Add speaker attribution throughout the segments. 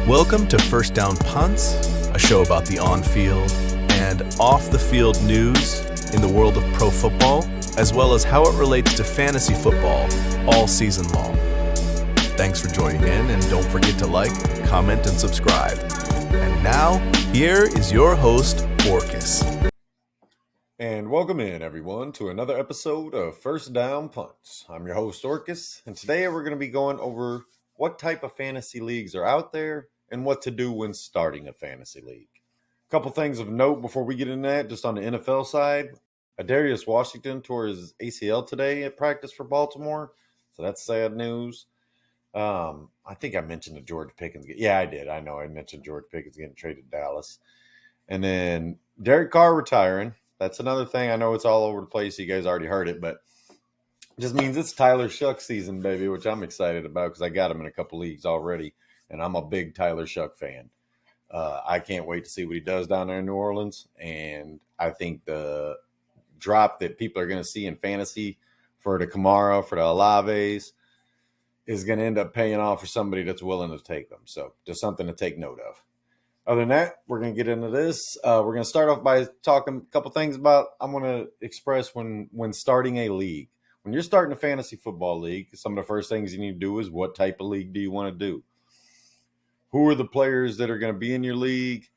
Speaker 1: Welcome to First Down Punts, a show about the on-field and off-the-field news in the world of pro football, as well as how it relates to fantasy football all season long. Thanks for joining in, and don't forget to like, comment, and subscribe. And now, here is your host, Orcus.
Speaker 2: And welcome in, everyone, to another episode of First Down Punts. I'm your host, Orcus, and today we're going to be going over what type of fantasy leagues are out there and what to do when starting a fantasy league. A couple things of note before we get into that, just on the NFL side. Adarius Washington tore his ACL today at practice for Baltimore, so that's sad news. I think I mentioned the George Pickens. Yeah, I did. I know I mentioned George Pickens getting traded to Dallas. And then Derek Carr retiring. That's another thing. I know it's all over the place. You guys already heard it, but it just means it's Tyler Shuck season, baby, which I'm excited about because I got him in a couple leagues already, and I'm a big Tyler Shuck fan. I can't wait to see what he does down there in New Orleans, and I think the drop that people are going to see in fantasy for the Kamara, for the Olaves, is going to end up paying off for somebody that's willing to take them. So just something to take note of. Other than that, we're going to get into this. We're going to start off by talking a couple things about I'm going to express when starting a league. When you're starting a fantasy football league, some of the first things you need to do is what type of league do you want to do? Who are the players that are going to be in your league?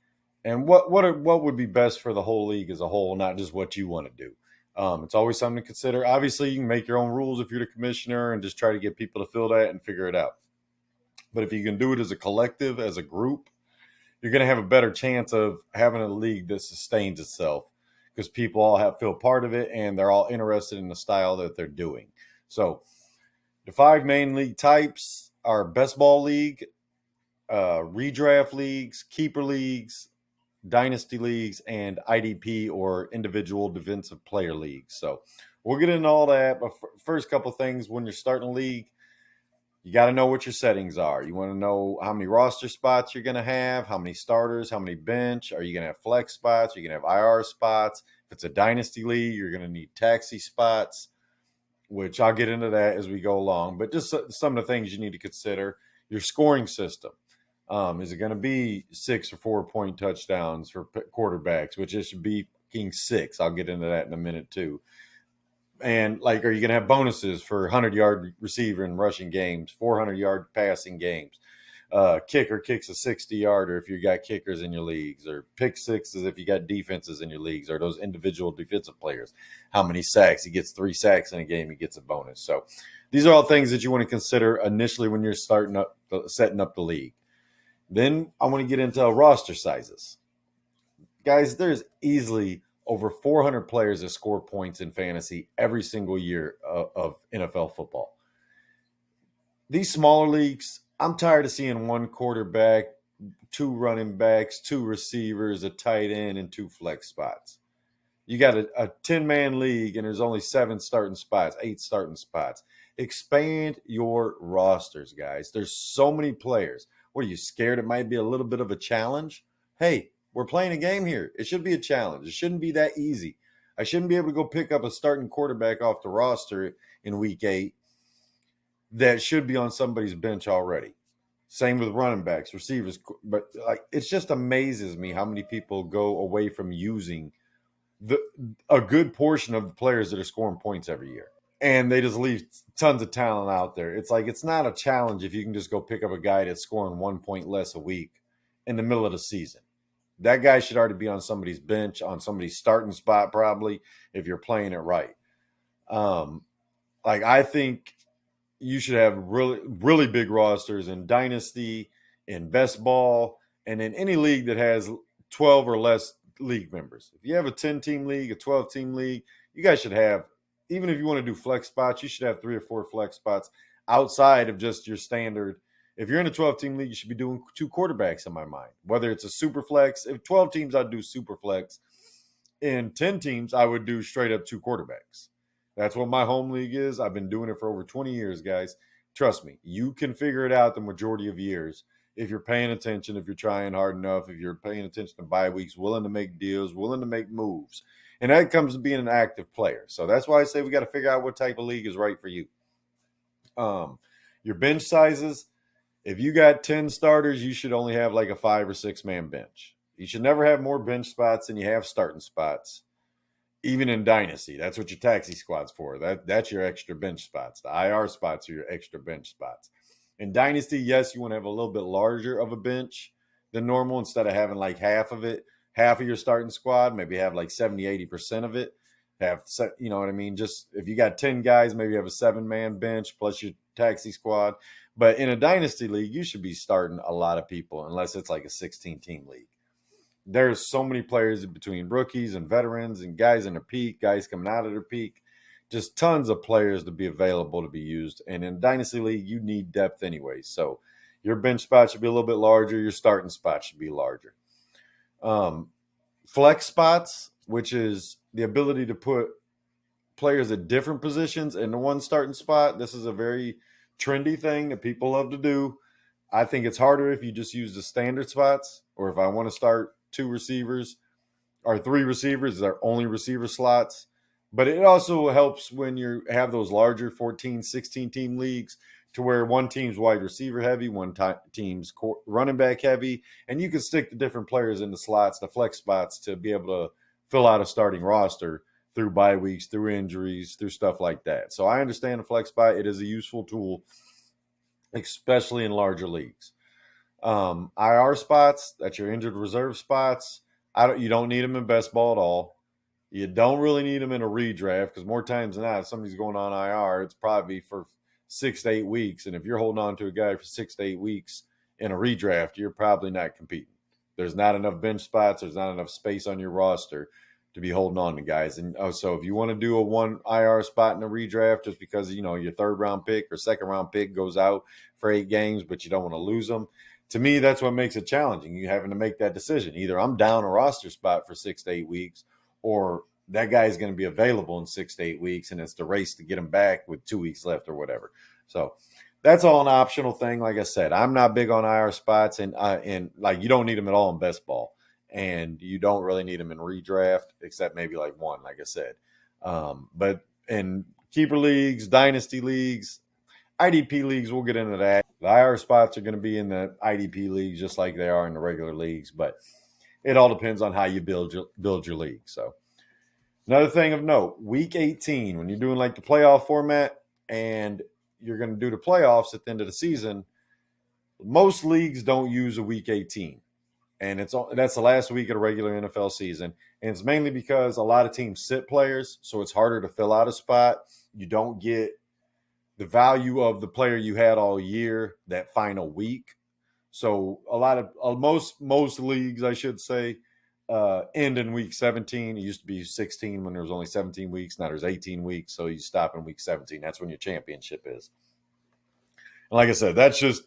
Speaker 2: And what would be best for the whole league as a whole, not just what you want to do. It's always something to consider. Obviously, you can make your own rules if you're the commissioner and just try to get people to fill that and figure it out. But if you can do it as a collective, as a group, you're going to have a better chance of having a league that sustains itself because people all feel part of it and they're all interested in the style that they're doing. So the 5 main league types are best ball league, redraft leagues, keeper leagues, dynasty leagues, and IDP or individual defensive player leagues. So we'll get into all that. But first couple things, when you're starting a league, you got to know what your settings are. You want to know how many roster spots you're going to have, how many starters, how many bench. Are you going to have flex spots? Are you going to have IR spots? If it's a dynasty league, you're going to need taxi spots, which I'll get into that as we go along. But just some of the things you need to consider. Your scoring system. Is it going to be 6 or 4-point touchdowns for quarterbacks, which it should be 6? I'll get into that in a minute too. And are you going to have bonuses for 100-yard receiver and rushing games, 400-yard passing games? Kicker kicks a 60-yarder if you got kickers in your leagues, or pick sixes if you got defenses in your leagues, or those individual defensive players. How many sacks? He gets 3 sacks in a game, he gets a bonus. So these are all things that you want to consider initially when you're setting up the league. Then I want to get into roster sizes. Guys, there's easily over 400 players that score points in fantasy every single year of NFL football. These smaller leagues, I'm tired of seeing 1 quarterback, 2 running backs, 2 receivers, a tight end, and 2 flex spots. You got a 10-man league, and there's only 7 starting spots, 8 starting spots. Expand your rosters, guys. There's so many players. What, are you scared it might be a little bit of a challenge? Hey, we're playing a game here. It should be a challenge. It shouldn't be that easy. I shouldn't be able to go pick up a starting quarterback off the roster in week 8 that should be on somebody's bench already. Same with running backs, receivers. But it just amazes me how many people go away from using a good portion of the players that are scoring points every year. And they just leave tons of talent out there. It's not a challenge if you can just go pick up a guy that's scoring 1 point less a week in the middle of the season. That guy should already be on somebody's bench, on somebody's starting spot probably, if you're playing it right. I think you should have really, really big rosters in Dynasty, in Best Ball, and in any league that has 12 or less league members. If you have a 10-team league, a 12-team league, you guys should have, even if you want to do flex spots, you should have 3 or 4 flex spots outside of just your standard. If you're in a 12-team league, you should be doing 2 quarterbacks in my mind. Whether it's a super flex, if 12 teams, I'd do super flex. In 10 teams, I would do straight up 2 quarterbacks. That's what my home league is. I've been doing it for over 20 years, guys. Trust me, you can figure it out the majority of years if you're paying attention, if you're trying hard enough, if you're paying attention to bye weeks, willing to make deals, willing to make moves. And that comes to being an active player. So that's why I say we got to figure out what type of league is right for you. Your bench sizes, if you got 10 starters, you should only have like a 5 or 6 man bench. You should never have more bench spots than you have starting spots. Even in Dynasty, that's what your taxi squad's for. That's your extra bench spots. The IR spots are your extra bench spots. In Dynasty, yes, you want to have a little bit larger of a bench than normal instead of having like half of your starting squad, maybe have like 70, 80% of it. You know what I mean? Just if you got 10 guys, maybe have a 7-man bench plus your taxi squad. But in a Dynasty league, you should be starting a lot of people unless it's like a 16-team league. There's so many players between rookies and veterans and guys in their peak, guys coming out of their peak. Just tons of players to be available to be used. And in Dynasty League, you need depth anyway. So your bench spot should be a little bit larger. Your starting spot should be larger. Flex spots, which is the ability to put players at different positions in the one starting spot. This is a very trendy thing that people love to do. I think it's harder if you just use the standard spots, or if I want to start 2 receivers or 3 receivers, they're only receiver slots. But it also helps when you have those larger 14, 16 team leagues to where one team's wide receiver heavy, one team's running back heavy, and you can stick the different players in the slots, the flex spots, to be able to fill out a starting roster through bye weeks, through injuries, through stuff like that. So I understand the flex spot. It is a useful tool, especially in larger leagues. IR spots, that's your injured reserve spots. You don't need them in best ball at all. You don't really need them in a redraft because more times than not, if somebody's going on IR, it's probably for 6 to 8 weeks. And if you're holding on to a guy for 6 to 8 weeks in a redraft, you're probably not competing. There's not enough bench spots. There's not enough space on your roster to be holding on to guys. And so if you want to do a 1 IR spot in a redraft just because, you know, your 3rd round pick or 2nd round pick goes out for 8 games, but you don't want to lose them, to me, that's what makes it challenging. You having to make that decision. Either I'm down a roster spot for 6 to 8 weeks, or that guy is going to be available in 6 to 8 weeks, and it's the race to get him back with 2 weeks left or whatever. So that's all an optional thing. Like I said, I'm not big on IR spots, and like you don't need them at all in best ball, and you don't really need them in redraft except maybe like 1, like I said. But in keeper leagues, dynasty leagues, IDP leagues, we'll get into that. The IR spots are going to be in the IDP leagues just like they are in the regular leagues, but it all depends on how you build your league. So another thing of note, week 18, when you're doing like the playoff format and you're going to do the playoffs at the end of the season, most leagues don't use a week 18. And that's the last week of the regular NFL season. And it's mainly because a lot of teams sit players, so it's harder to fill out a spot. You don't get the value of the player you had all year that final week. So a lot of most leagues, I should say, end in week 17. It used to be 16 when there was only 17 weeks. Now there's 18 weeks, so you stop in week 17. That's when your championship is. And like I said, that's just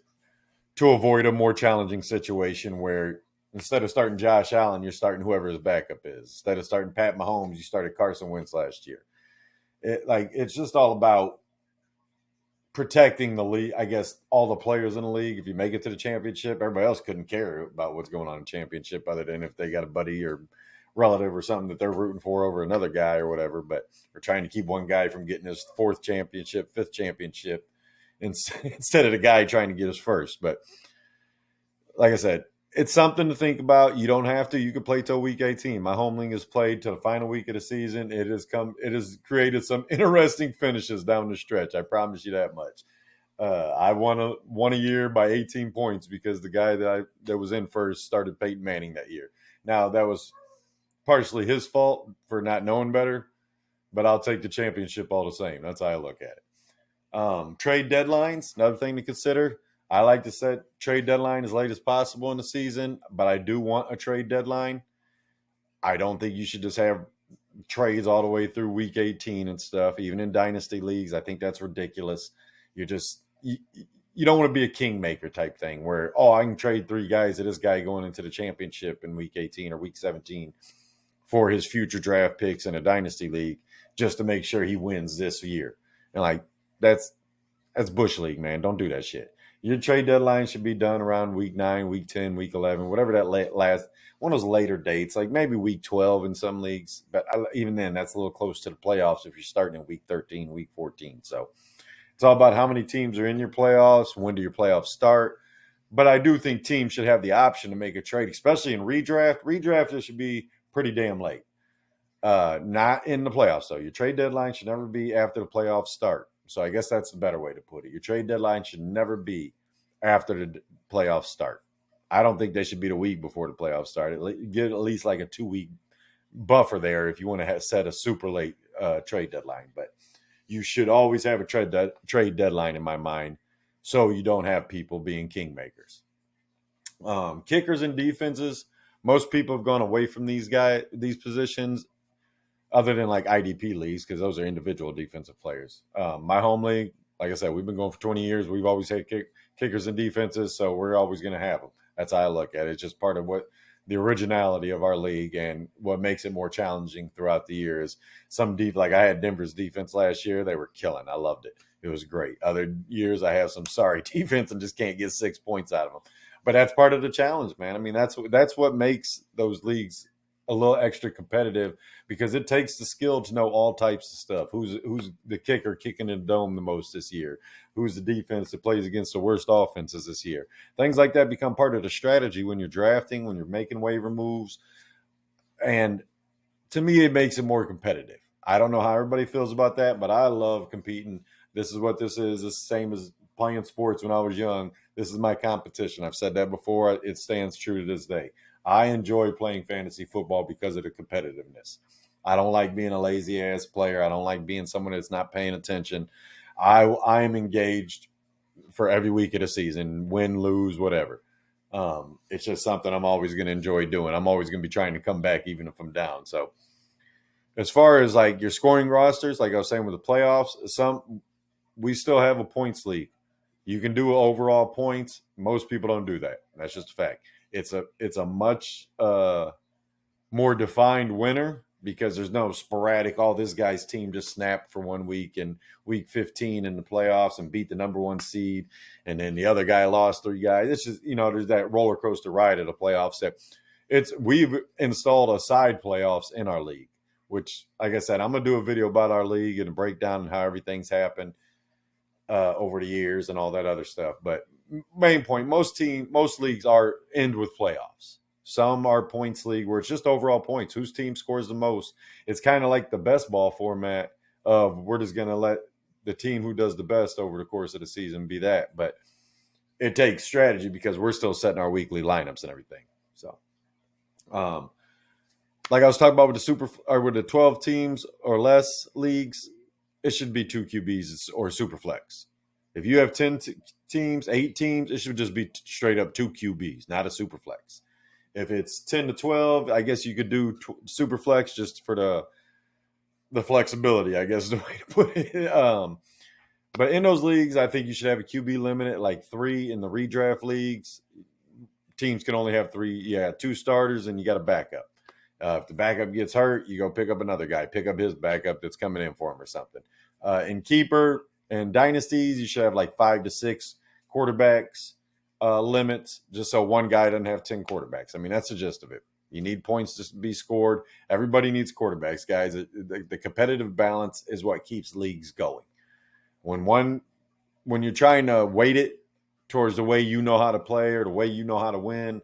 Speaker 2: to avoid a more challenging situation where instead of starting Josh Allen, you're starting whoever his backup is. Instead of starting Pat Mahomes, you started Carson Wentz last year. It's just all about protecting the league, I guess, all the players in the league. If you make it to the championship, everybody else couldn't care about what's going on in the championship other than if they got a buddy or relative or something that they're rooting for over another guy or whatever. But they're trying to keep one guy from getting his 4th championship, 5th championship instead of the guy trying to get his 1st. But like I said, it's something to think about. You don't have to. You can play till week 18. My home league has played till the final week of the season. It has created some interesting finishes down the stretch. I promise you that much. I won a year by 18 points because the guy that was in first started Peyton Manning that year. Now that was partially his fault for not knowing better, but I'll take the championship all the same. That's how I look at it. Trade deadlines, another thing to consider. I like to set trade deadline as late as possible in the season, but I do want a trade deadline. I don't think you should just have trades all the way through week 18 and stuff, even in dynasty leagues. I think that's ridiculous. You don't want to be a kingmaker type thing where, I can trade 3 guys to this guy going into the championship in week 18 or week 17 for his future draft picks in a dynasty league just to make sure he wins this year. And that's Bush League, man. Don't do that shit. Your trade deadline should be done around week 9, week 10, week 11, whatever that last one of those later dates, like maybe week 12 in some leagues. But even then, that's a little close to the playoffs if you're starting in week 13, week 14. So it's all about how many teams are in your playoffs. When do your playoffs start? But I do think teams should have the option to make a trade, especially in redraft. Redraft, it should be pretty damn late. Not in the playoffs, though. Your trade deadline should never be after the playoffs start. So I guess that's the better way to put it. Your trade deadline should never be after the playoffs start. I don't think they should be the week before the playoffs start. Get at least like a 2-week buffer there if you want to set a super late trade deadline. But you should always have a trade deadline in my mind, so you don't have people being kingmakers. Kickers and defenses. Most people have gone away from these positions, other than like IDP leagues, because those are individual defensive players. My home league, like I said, we've been going for 20 years. We've always had kickers and defenses, so we're always going to have them. That's how I look at it. It's just part of what the originality of our league, and what makes it more challenging throughout the years. Like I had Denver's defense last year. They were killing. I loved it. It was great. Other years I have some sorry defense and just can't get 6 points out of them. But that's part of the challenge, man. I mean, that's what makes those leagues a little extra competitive, because it takes the skill to know all types of stuff. Who's the kicker kicking in the dome the most this year? Who's the defense that plays against the worst offenses this year? Things like that become part of the strategy when you're drafting, when you're making waiver moves. And to me, it makes it more competitive. I don't know how everybody feels about that, but I love competing. This is what this is. It's the same as playing sports when I was young. This is my competition. I've said that before. It stands true to this day. I enjoy playing fantasy football because of the competitiveness. I don't like being a lazy ass player. I don't like being someone that's not paying attention. I am engaged for every week of the season, win, lose, whatever. It's just something I'm always going to enjoy doing. I'm always going to be trying to come back even if I'm down. So as far as like your scoring rosters, like I was saying with the playoffs, we still have a points league. You can do overall points. Most people don't do that. That's just a fact. It's a much more defined winner, because there's no sporadic, this guy's team just snapped for 1 week in week 15 in the playoffs and beat the number 1 seed, and then the other guy lost 3 guys. It's just, there's that roller coaster ride of the playoffs. We've installed a side playoffs in our league, which, like I said, I'm going to do a video about our league and a breakdown on how everything's happened over the years and all that other stuff. But main point, most leagues end with playoffs. Some are points league where it's just overall points. Whose team scores the most? It's kind of like the best ball format of we're just going to let the team who does the best over the course of the season be that. But it takes strategy, because we're still setting our weekly lineups and everything. So, like I was talking about with the 12 teams or less leagues, it should be 2 QBs or super flex. If you have 10 teams, 8 teams, it should just be straight up 2 QBs, not a super flex. If it's 10 to 12, I guess you could do super flex just for the flexibility, I guess is the way to put it. But in those leagues, I think you should have a QB limit at like 3. In the redraft leagues, teams can only have 3. Yeah, 2 starters, and you got a backup. If the backup gets hurt, you go pick up another guy, pick up his backup that's coming in for him or something. In keeper and dynasties, you should have like 5 to 6 quarterbacks limits, just so one guy doesn't have 10 quarterbacks. I mean, that's the gist of it. You need points to be scored. Everybody needs quarterbacks, guys. The competitive balance is what keeps leagues going. When you're trying to weight it towards the way you know how to play or the way you know how to win,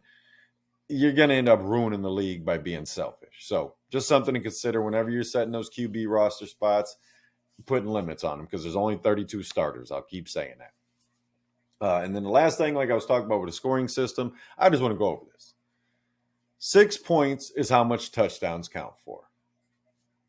Speaker 2: you're going to end up ruining the league by being selfish. So just something to consider whenever you're setting those QB roster spots, putting limits on them, because there's only 32 starters. I'll keep saying that. And then the last thing, like I was talking about with the scoring system, I just want to go over this. 6 points is how much touchdowns count for.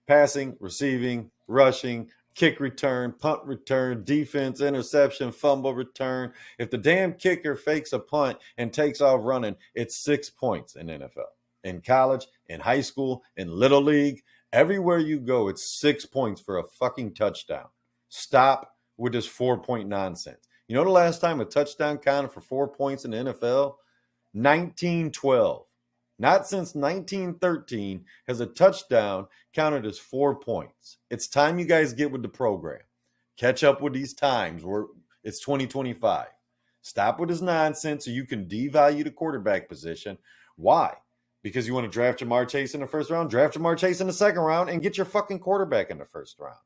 Speaker 2: Passing, receiving, rushing, kick return, punt return, defense, interception, fumble return. If the damn kicker fakes a punt and takes off running, it's 6 points in NFL. In college, in high school, in Little League, everywhere you go, it's 6 points for a fucking touchdown. Stop with this 4-point nonsense. You know the last time a touchdown counted for 4 points in the NFL? 1912. Not since 1913 has a touchdown counted as 4 points. It's time you guys get with the program. Catch up with these times. It's 2025. Stop with this nonsense so you can devalue the quarterback position. Why? Because you want to draft Jamar Chase in the first round? Draft Jamar Chase in the second round and get your fucking quarterback in the first round.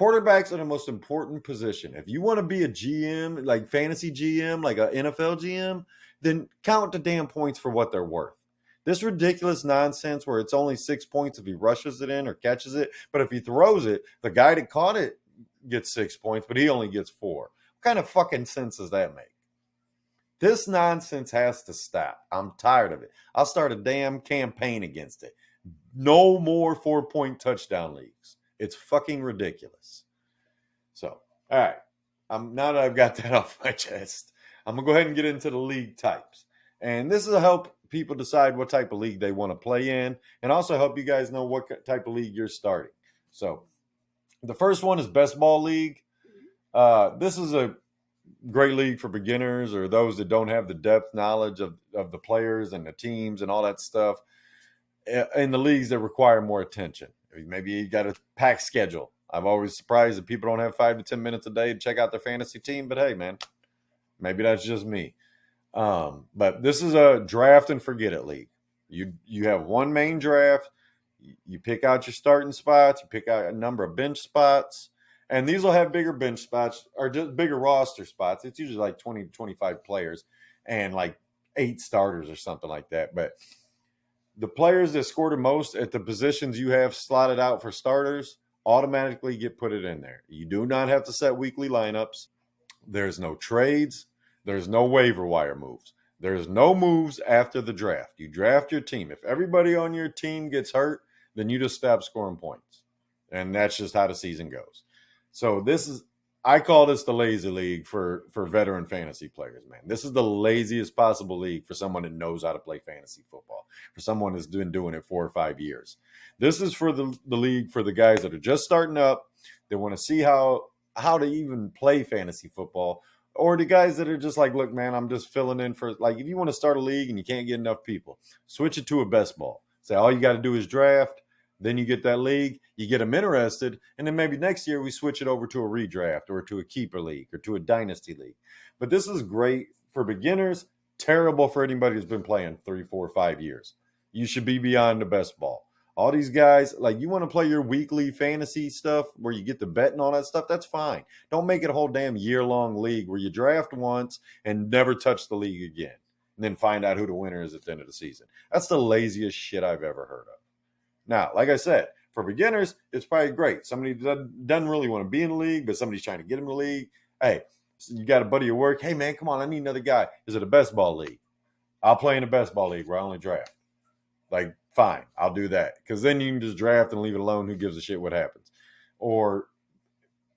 Speaker 2: quarterbacks are the most important position. If you want to be a GM, like fantasy GM, like an NFL GM, then count the damn points for what they're worth. This ridiculous nonsense where it's only 6 points if he rushes it in or catches it, but if he throws it, the guy that caught it gets 6 points, but he only gets 4. What kind of fucking sense does that make? This nonsense has to stop. I'm tired of it. I'll start a damn campaign against it. No more 4-point touchdown leagues. It's fucking ridiculous. So, all right. Now that I've got that off my chest, I'm going to go ahead and get into the league types. And this will help people decide what type of league they want to play in and also help you guys know what type of league you're starting. So, the first one is Best Ball League. This is a great league for beginners or those that don't have the depth knowledge of the players and the teams and all that stuff in the leagues that require more attention. Maybe you got a packed schedule. I'm always surprised that people don't have 5 to 10 minutes a day to check out their fantasy team, but hey, man, maybe that's just me. But this is a draft and forget it league. You have one main draft. You pick out your starting spots. You pick out a number of bench spots. And these will have bigger bench spots or just bigger roster spots. It's usually like 20 to 25 players and like 8 starters or something like that. But the players that score the most at the positions you have slotted out for starters automatically get put it in there. You do not have to set weekly lineups. There's no trades. There's no waiver wire moves. There's no moves after the draft. You draft your team. If everybody on your team gets hurt, then you just stop scoring points. And that's just how the season goes. So I call this the lazy league for veteran fantasy players, man. This is the laziest possible league for someone that knows how to play fantasy football, for someone that's been doing it 4 or 5 years. This is for the league for the guys that are just starting up. They want to see how to even play fantasy football, or the guys that are just like, look, man, I'm just filling in for, like, if you want to start a league and you can't get enough people, switch it to a best ball. Say all you got to do is draft. Then you get that league, you get them interested, and then maybe next year we switch it over to a redraft or to a keeper league or to a dynasty league. But this is great for beginners, terrible for anybody who's been playing 3, 4, 5 years. You should be beyond the best ball. All these guys, like, you want to play your weekly fantasy stuff where you get the bet and all that stuff, that's fine. Don't make it a whole damn year-long league where you draft once and never touch the league again and then find out who the winner is at the end of the season. That's the laziest shit I've ever heard of. Now, like I said, for beginners, it's probably great. Somebody doesn't really want to be in the league, but somebody's trying to get him in the league. Hey, you got a buddy at work. Hey, man, come on, I need another guy. Is it a best ball league? I'll play in a best ball league where I only draft. Like, fine, I'll do that. Because then you can just draft and leave it alone. Who gives a shit what happens? Or,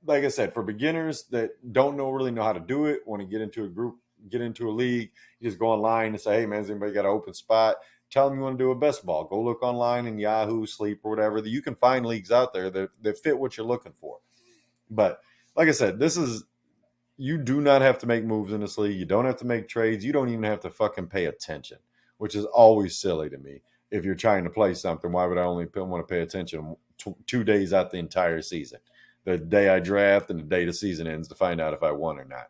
Speaker 2: like I said, for beginners that don't really know how to do it, want to get into a group, get into a league, you just go online and say, hey, man, has anybody got an open spot? Tell them you want to do a best ball. Go look online in Yahoo, Sleep, or whatever. You can find leagues out there that fit what you're looking for. But like I said, you do not have to make moves in this league. You don't have to make trades. You don't even have to fucking pay attention, which is always silly to me. If you're trying to play something, why would I only want to pay attention 2 days out the entire season? The day I draft and the day the season ends to find out if I won or not.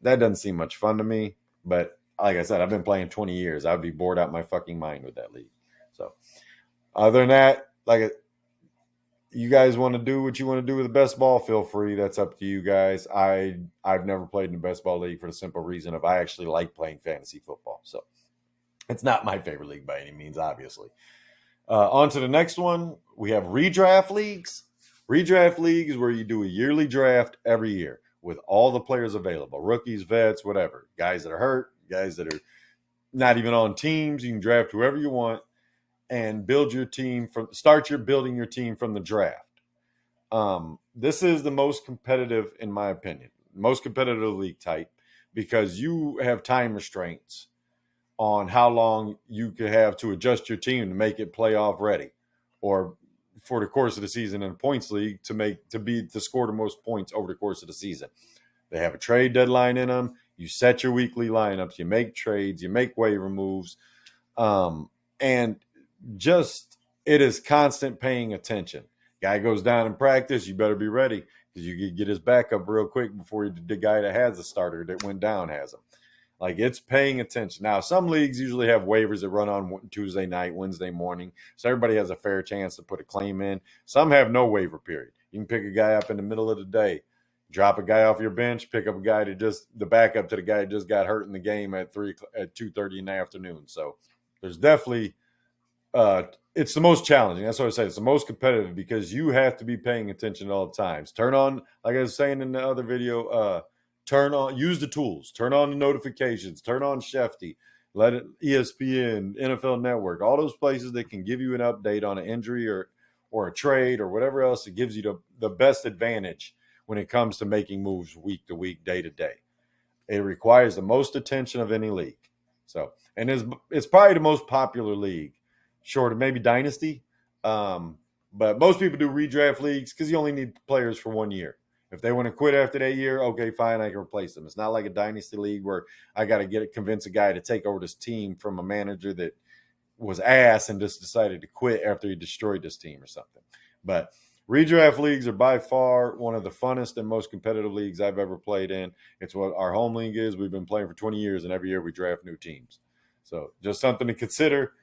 Speaker 2: That doesn't seem much fun to me, but like I said, I've been playing 20 years. I'd be bored out my fucking mind with that league. So other than that, like, you guys want to do what you want to do with the best ball, feel free. That's up to you guys. I've never played in the best ball league for the simple reason of I actually like playing fantasy football. So it's not my favorite league by any means, obviously. On to the next one. We have redraft leagues. Redraft league is where you do a yearly draft every year with all the players available, rookies, vets, whatever, guys that are hurt, guys that are not even on teams. You can draft whoever you want and build your team building your team from the draft. This is the most competitive, in my opinion, most competitive league type because you have time restraints on how long you could have to adjust your team to make it playoff ready, or for the course of the season in a points league to score the most points over the course of the season. They have a trade deadline in them. You set your weekly lineups, you make trades, you make waiver moves, and just it is constant paying attention. Guy goes down in practice, you better be ready because you can get his backup real quick before the guy that has a starter that went down has him. Like, it's paying attention. Now, some leagues usually have waivers that run on Tuesday night, Wednesday morning, so everybody has a fair chance to put a claim in. Some have no waiver period. You can pick a guy up in the middle of the day, drop a guy off your bench, pick up a guy the backup to the guy who just got hurt in the game at 2:30 in the afternoon. So there's definitely it's the most challenging. That's what I say. It's the most competitive because you have to be paying attention at all times. Turn on, like I was saying in the other video, use the tools, turn on the notifications, turn on Shefty, let it ESPN, NFL Network, all those places that can give you an update on an injury or a trade or whatever else that gives you the best advantage when it comes to making moves week to week, day to day. It requires the most attention of any league. So, and it's probably the most popular league, short of maybe Dynasty. But most people do redraft leagues because you only need players for 1 year. If they want to quit after that year, okay, fine, I can replace them. It's not like a Dynasty league where I got to convince a guy to take over this team from a manager that was ass and just decided to quit after he destroyed this team or something. But redraft leagues are by far one of the funnest and most competitive leagues I've ever played in. It's what our home league is. We've been playing for 20 years, and every year we draft new teams. So just something to consider.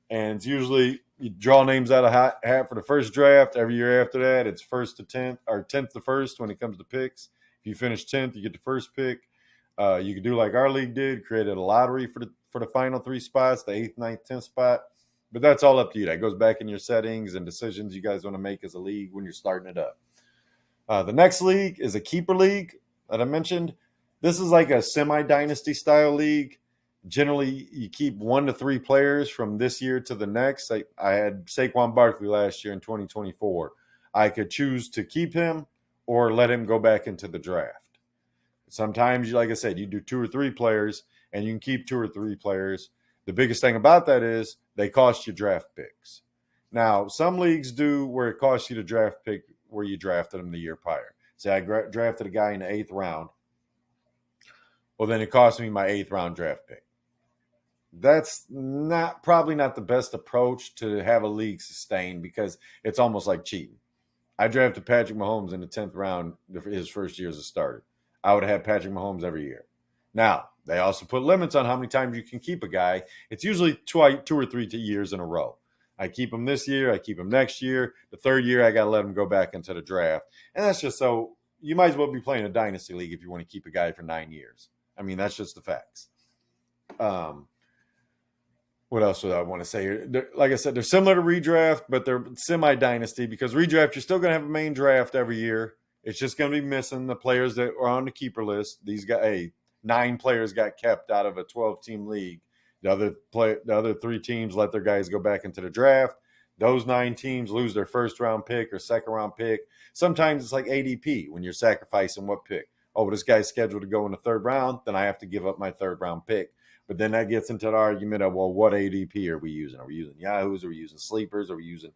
Speaker 2: And it's usually you draw names out of hat for the first draft. Every year after that, it's 1st to 10th or 10th to 1st when it comes to picks. If you finish 10th, you get the first pick. You can do like our league did, created a lottery for the final 3 spots, the 8th, 9th, 10th spot. But that's all up to you. That goes back in your settings and decisions you guys want to make as a league when you're starting it up. The next league is a keeper league that I mentioned. This is like a semi-dynasty style league. Generally, you keep 1 to 3 players from this year to the next. I had Saquon Barkley last year in 2024. I could choose to keep him or let him go back into the draft. Sometimes, like I said, you do 2 or 3 players, and you can keep 2 or 3 players. The biggest thing about that is they cost you draft picks. Now, some leagues do where it costs you to draft pick where you drafted them the year prior. Say I drafted a guy in the 8th round. Well, then it cost me my 8th round draft pick. That's probably not the best approach to have a league sustain because it's almost like cheating. I drafted Patrick Mahomes in the 10th round his first year as a starter. I would have had Patrick Mahomes every year. Now, they also put limits on how many times you can keep a guy. It's usually 2 or 3 years in a row. I keep him this year. I keep him next year. The 3rd year, I got to let him go back into the draft. And that's just so you might as well be playing a dynasty league if you want to keep a guy for 9 years. I mean, that's just the facts. What else would I want to say here? Like I said, they're similar to redraft, but they're semi-dynasty because redraft, you're still going to have a main draft every year. It's just going to be missing the players that are on the keeper list. These guys, 9 players got kept out of a 12-team league. The other 3 teams let their guys go back into the draft. Those 9 teams lose their first-round pick or second-round pick. Sometimes it's like ADP when you're sacrificing what pick. Oh, this guy's scheduled to go in the 3rd round, then I have to give up my 3rd-round pick. But then that gets into the argument of, well, what ADP are we using? Are we using Yahoos? Are we using sleepers? Are we using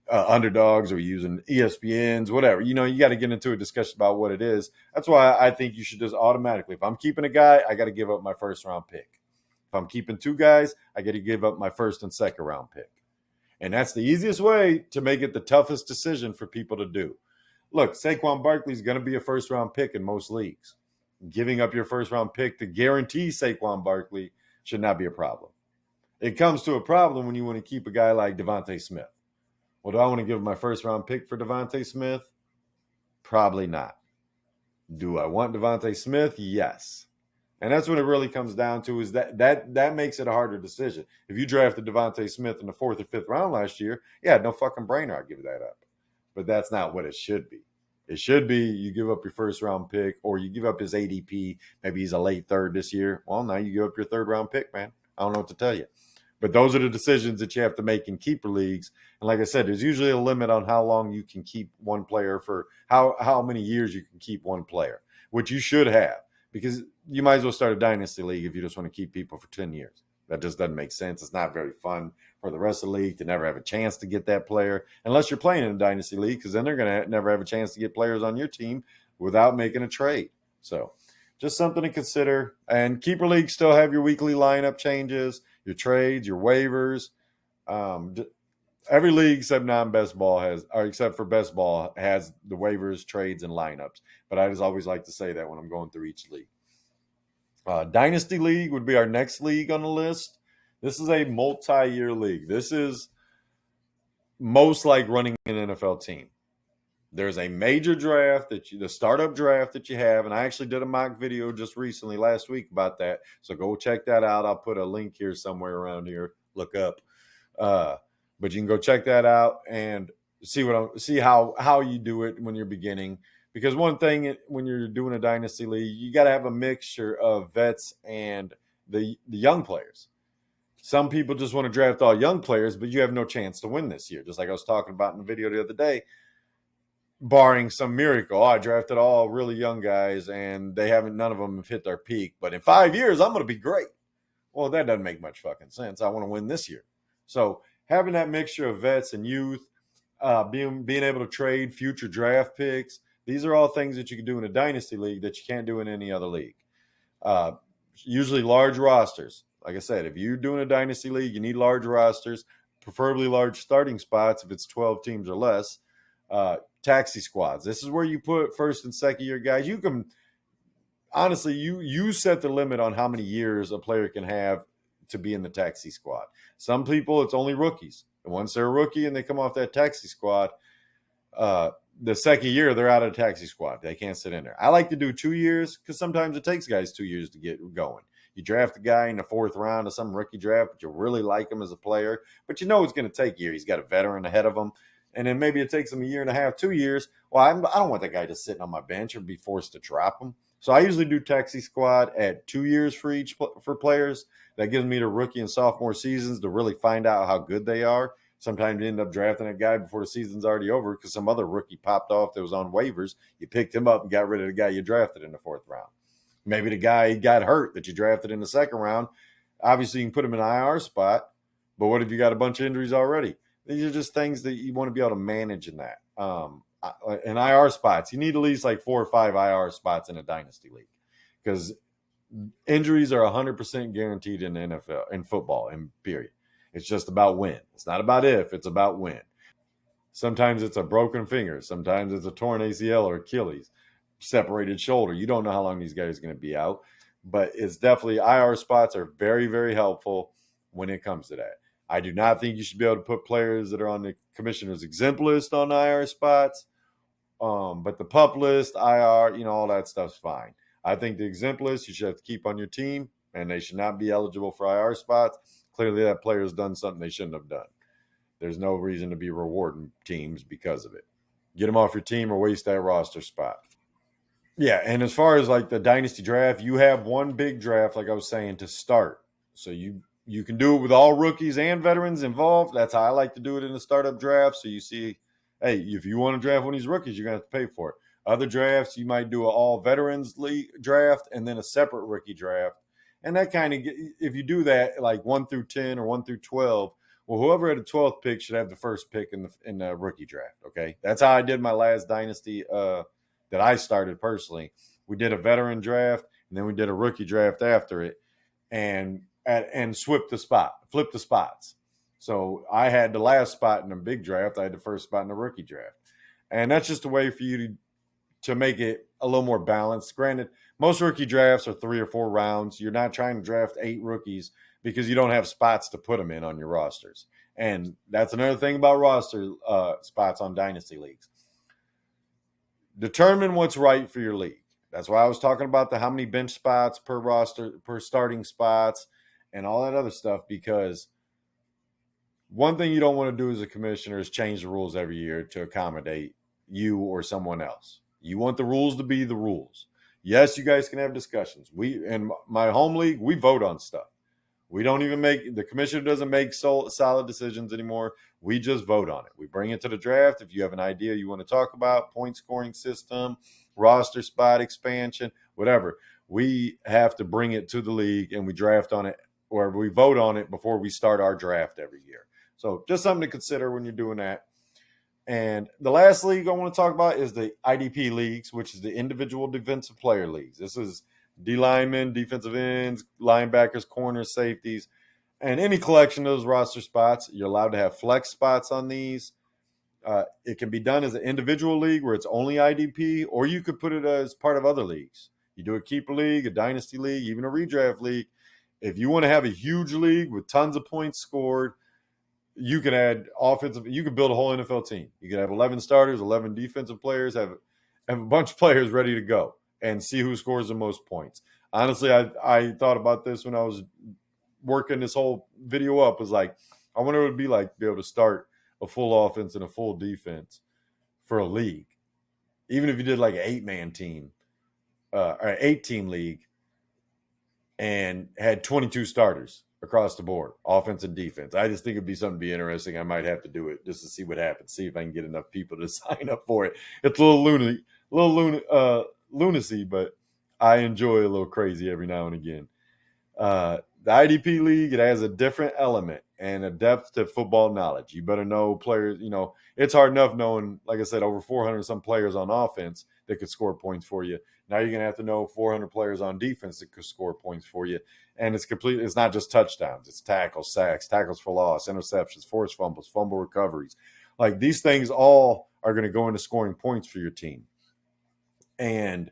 Speaker 2: underdogs? Are we using ESPNs? Whatever. You got to get into a discussion about what it is. That's why I think you should just automatically, if I'm keeping a guy, I got to give up my 1st-round pick. If I'm keeping 2 guys, I got to give up my 1st and 2nd-round pick. And that's the easiest way to make it the toughest decision for people to do. Look, Saquon Barkley is going to be a 1st-round pick in most leagues. Giving up your 1st-round pick to guarantee Saquon Barkley should not be a problem. It comes to a problem when you want to keep a guy like Devontae Smith. Well, do I want to give my 1st-round pick for Devontae Smith? Probably not. Do I want Devontae Smith? Yes. And that's what it really comes down to is that makes it a harder decision. If you drafted Devontae Smith in the 4th or 5th round last year, yeah, no fucking brainer, I'd give that up. But that's not what it should be. It should be you give up your 1st-round pick or you give up his ADP. Maybe he's a late 3rd this year. Well, now you give up your 3rd-round pick, man. I don't know what to tell you. But those are the decisions that you have to make in keeper leagues. And like I said, there's usually a limit on how long you can keep one player for how many years you can keep one player, which you should have because you might as well start a dynasty league if you just want to keep people for 10 years. That just doesn't make sense. It's not very fun for the rest of the league to never have a chance to get that player unless you're playing in a dynasty league because then they're going to never have a chance to get players on your team without making a trade. So just something to consider. And keeper leagues still have your weekly lineup changes, your trades, your waivers. Every league except non-best ball except for best ball has the waivers, trades, and lineups. But I just always like to say that when I'm going through each league. Dynasty League would be our next league on the list. This is a multi-year league. This is most like running an NFL team. There's a major draft the startup draft that you have, and I actually did a mock video just recently last week about that. So go check that out. I'll put a link here somewhere around here. Look up, but you can go check that out and see how you do it when you're beginning. Because one thing when you're doing a dynasty league, you got to have a mixture of vets and the young players. Some people just want to draft all young players, but you have no chance to win this year. Just like I was talking about in the video the other day, barring some miracle. I drafted all really young guys and none of them have hit their peak. But in 5 years, I'm going to be great. Well, that doesn't make much fucking sense. I want to win this year. So having that mixture of vets and youth, being able to trade future draft picks, these are all things that you can do in a dynasty league that you can't do in any other league. Usually large rosters. Like I said, if you're doing a dynasty league, you need large rosters, preferably large starting spots if it's 12 teams or less. Taxi squads. This is where you put first and second year guys. You can honestly, you set the limit on how many years a player can have to be in the taxi squad. Some people, it's only rookies. And once they're a rookie and they come off that taxi squad, the second year they're out of the taxi squad. They can't sit in there. I like to do 2 years because sometimes it takes guys 2 years to get going. You draft a guy in the fourth round of some rookie draft, but you really like him as a player, but you know it's going to take a year. He's got a veteran ahead of him. And then maybe it takes him a year and a half, 2 years. Well, I don't want that guy just sitting on my bench or be forced to drop him. So I usually do taxi squad at 2 years for players. That gives me the rookie and sophomore seasons to really find out how good they are. Sometimes you end up drafting a guy before the season's already over because some other rookie popped off that was on waivers. You picked him up and got rid of the guy you drafted in the fourth round. Maybe the guy got hurt that you drafted in the second round. Obviously, you can put him in an IR spot, but what if you got a bunch of injuries already? These are just things that you want to be able to manage in that. In IR spots, you need at least like 4 or 5 IR spots in a dynasty league because injuries are 100% guaranteed in the NFL, in football, and period. It's just about when. It's not about if, it's about when. Sometimes it's a broken finger. Sometimes it's a torn ACL or Achilles, separated shoulder. You don't know how long these guys are going to be out, but it's definitely IR spots are very, very helpful when it comes to that. I do not think you should be able to put players that are on the commissioner's exempt list on IR spots, but the pup list, IR, all that stuff's fine. I think the exempt list you should have to keep on your team, and they should not be eligible for IR spots. Clearly, that player's done something they shouldn't have done. There's no reason to be rewarding teams because of it. Get them off your team or waste that roster spot. Yeah, and as far as like the dynasty draft, you have one big draft, like I was saying, to start. So you can do it with all rookies and veterans involved. That's how I like to do it in the startup draft. So you see, hey, if you want to draft one of these rookies, you're going to have to pay for it. Other drafts, you might do an all veterans league draft and then a separate rookie draft. And that kind of, if you do that like 1 through 10 or 1 through 12, well, whoever had the 12th pick should have the first pick in the rookie draft. Okay, that's how I did my last dynasty that I started personally. We did a veteran draft and then we did a rookie draft after it, and flip the spots. So I had the last spot in the big draft. I had the first spot in the rookie draft, and that's just a way for you to make it a little more balanced. Granted, most rookie drafts are 3 or 4 rounds. You're not trying to draft 8 rookies because you don't have spots to put them in on your rosters. And that's another thing about roster spots on dynasty leagues. Determine what's right for your league. That's why I was talking about how many bench spots per roster, per starting spots, and all that other stuff, because one thing you don't want to do as a commissioner is change the rules every year to accommodate you or someone else. You want the rules to be the rules. Yes, you guys can have discussions. In my home league, we vote on stuff. We don't even the commissioner doesn't make solid decisions anymore. We just vote on it. We bring it to the draft. If you have an idea you want to talk about, point scoring system, roster spot expansion, whatever, we have to bring it to the league and we draft on it, or we vote on it before we start our draft every year. So just something to consider when you're doing that. And the last league I want to talk about is the IDP leagues, which is the individual defensive player leagues. This is D linemen, defensive ends, linebackers, corners, safeties, and any collection of those roster spots. You're allowed to have flex spots on these. It can be done as an individual league where it's only IDP, or you could put it as part of other leagues. You do a keeper league, a dynasty league, even a redraft league. If you want to have a huge league with tons of points scored, you can add offensive. You could build a whole NFL team. You could have 11 starters, 11 defensive players, have a bunch of players ready to go, and see who scores the most points. Honestly, I thought about this when I was working this whole video up. Was like, I wonder what it would be like to be able to start a full offense and a full defense for a league, even if you did like an 8-man team, or an 8-team league, and had 22 starters across the board, offense and defense. I just think it'd be something to be interesting. I might have to do it just to see what happens, see if I can get enough people to sign up for it. It's a little lunacy, but I enjoy a little crazy every now and again. The IDP league, it has a different element and a depth to football knowledge. You better know players. It's hard enough knowing, like I said, over 400 some players on offense that could score points for you. Now you're going to have to know 400 players on defense that could score points for you. And it's not just touchdowns. It's tackles, sacks, tackles for loss, interceptions, forced fumbles, fumble recoveries. Like, these things all are going to go into scoring points for your team. And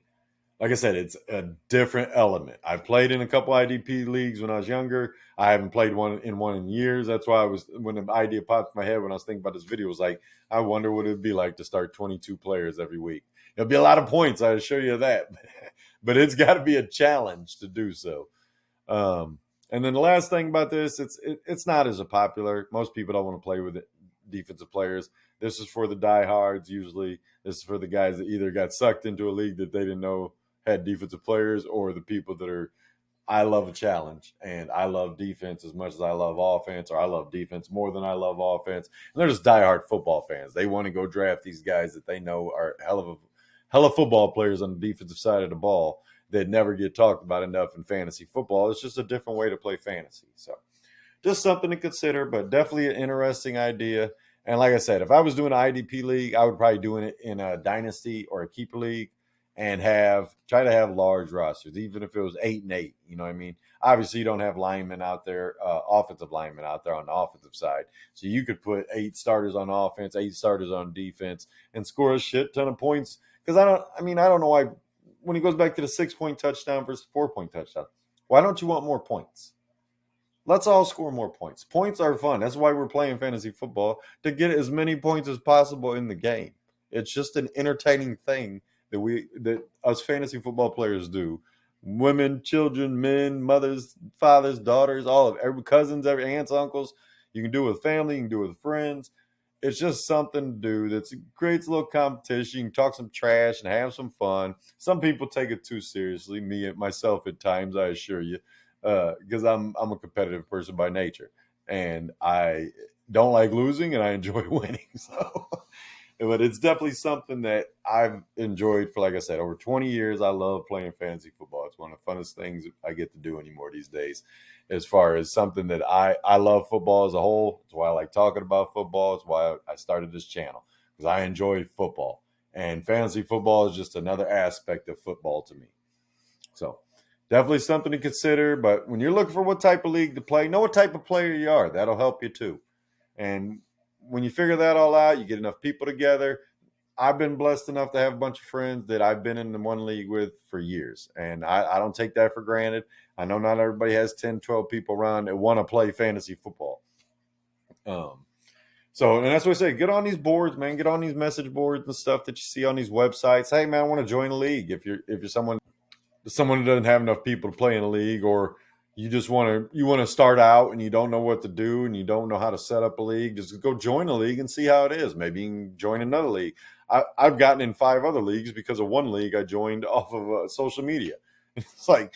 Speaker 2: like I said, it's a different element. I've played in a couple IDP leagues when I was younger. I haven't played one in years. That's why when the idea popped in my head when I was thinking about this video, was like, I wonder what it would be like to start 22 players every week. It'll be a lot of points, I assure you that. But it's got to be a challenge to do so. And then the last thing about this, it's not as popular. Most people don't want to play with it, defensive players. This is for the diehards usually. This is for the guys that either got sucked into a league that they didn't know had defensive players, or the people that are, I love a challenge and I love defense as much as I love offense, or I love defense more than I love offense. And they're just diehard football fans. They want to go draft these guys that they know are hell of football players on the defensive side of the ball that never get talked about enough in fantasy football. It's just a different way to play fantasy. So just something to consider, but definitely an interesting idea. And like I said, if I was doing an IDP league, I would probably doing it in a dynasty or a keeper league, and try to have large rosters, even if it was 8-8. You know what I mean? Obviously, you don't have linemen out there, offensive linemen out there on the offensive side. So you could put 8 starters on offense, 8 starters on defense, and score a shit ton of points. Because I don't know why, when he goes back to the 6-point touchdown versus 4-point touchdown, why don't you want more points? Let's all score more points. Points are fun. That's why we're playing fantasy football, to get as many points as possible in the game. It's just an entertaining thing that us fantasy football players do. Women, children, men, mothers, fathers, daughters, all of every cousins, every aunts, uncles. You can do it with family, you can do it with friends. It's just something to do that creates a little competition. You can talk some trash and have some fun. Some people take it too seriously. Me, myself, at times, I assure you, because I'm a competitive person by nature, and I don't like losing, and I enjoy winning. So, but it's definitely something that I've enjoyed for, like I said, over 20 years. I love playing fantasy football. It's one of the funnest things I get to do anymore these days, as far as something that I love football as a whole. It's why I like talking about football. It's why I started this channel, because I enjoy football. And fantasy football is just another aspect of football to me. So definitely something to consider. But when you're looking for what type of league to play, know what type of player you are. That'll help you too. And when you figure that all out, you get enough people together. I've been blessed enough to have a bunch of friends that I've been in the one league with for years. And I don't take that for granted. I know not everybody has 10, 12 people around that want to play fantasy football. And that's what I say. Get on these boards, man. Get on these message boards and stuff that you see on these websites. Hey, man, I want to join a league. If you're someone who doesn't have enough people to play in a league, or you just want to start out and you don't know what to do and you don't know how to set up a league, just go join a league and see how it is. Maybe you can join another league. I've gotten in 5 other leagues because of one league I joined off of social media. It's like,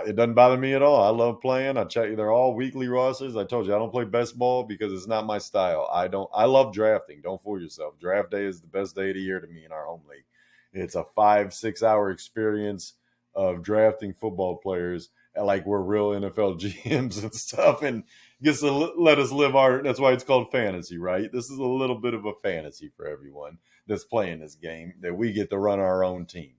Speaker 2: it doesn't bother me at all. I love playing. I check. They're all weekly rosters. I told you I don't play best ball because it's not my style. I love drafting. Don't fool yourself. Draft day is the best day of the year to me in our home league. It's a 5-6 hour experience of drafting football players, like we're real NFL GMs and stuff, and gets to let us live that's why it's called fantasy, right? This is a little bit of a fantasy for everyone that's playing this game, that we get to run our own team.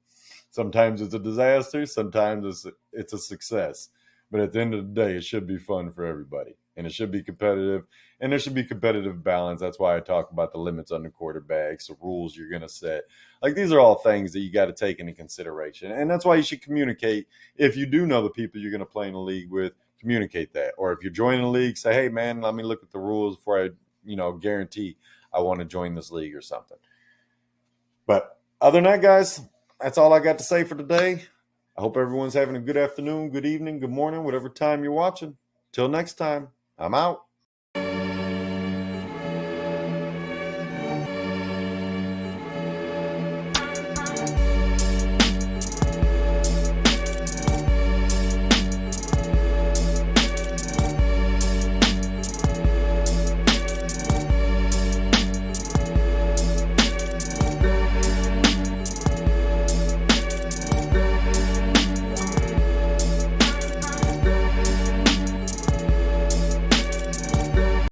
Speaker 2: Sometimes it's a disaster, sometimes it's a success. But at the end of the day, it should be fun for everybody. And it should be competitive. And there should be competitive balance. That's why I talk about the limits on the quarterbacks, the rules you're going to set. Like, these are all things that you got to take into consideration. And that's why you should communicate. If you do know the people you're going to play in a league with, communicate that. Or if you're joining a league, say, hey, man, let me look at the rules before I guarantee I want to join this league or something. But other than that, guys, that's all I got to say for today. I hope everyone's having a good afternoon, good evening, good morning, whatever time you're watching. Till next time, I'm out.